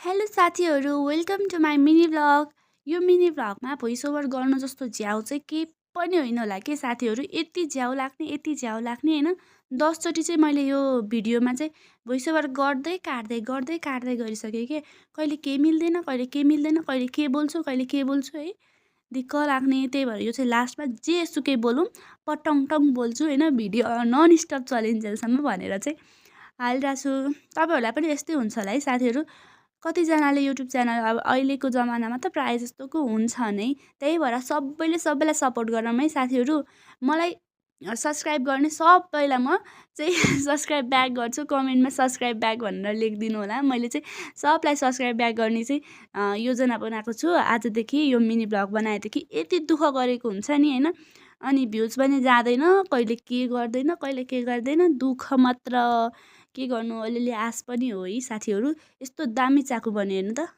Hello साथीहरू, welcome to my mini vlog. यो mini भ्लगमा भोइस ओभर गर्नु जस्तो झ्याउ चाहिँ केही पनि होइन होला के साथीहरू। यति झ्याउ लाग्ने होइन। 10 चोटि चाहिँ मैले यो भिडियोमा चाहिँ भोइस ओभर गर्दै काट्दै गरिसकेँ के। कहिले के मिल्दैन, कहिले के मिल्दैन, कहिले के बोल्छु है। दिक्क लाग्ने। त्यही भएर यो चाहिँ लास्टमा जेसुकै बोलौँ पटङटङ बोल्छु होइन, भिडियो नन स्टप चलिन्जेलसम्म भनेर चाहिँ हालिरहेको छु। तपाईँहरूलाई पनि यस्तै हुन्छ होला है साथीहरू। कतिजनाले युट्युब च्यानल अब अहिलेको जमानामा त प्रायः जस्तोको हुन्छ नै। त्यही भएर सबैलाई सपोर्ट गरौँ है साथीहरू। मलाई सब्सक्राइब गर्ने सबैलाई म चाहिँ सब्सक्राइब ब्याक गर्छु। कमेन्टमा सब्सक्राइब ब्याक भनेर लेखिदिनु होला। मैले चाहिँ सबलाई सब्सक्राइब ब्याक गर्ने चाहिँ योजना बनाएको छु। आजदेखि यो मिनी भ्लग बनाएदेखि यति दुःख गरेको हुन्छ नि होइन। अनि भ्युज पनि जाँदैन, कहिले के गर्दैन, दुःख मात्र। के गर्नु, अलिअलि आश पनि हो है साथीहरू। यस्तो दामी चाकु बन्यो हेर्नु त।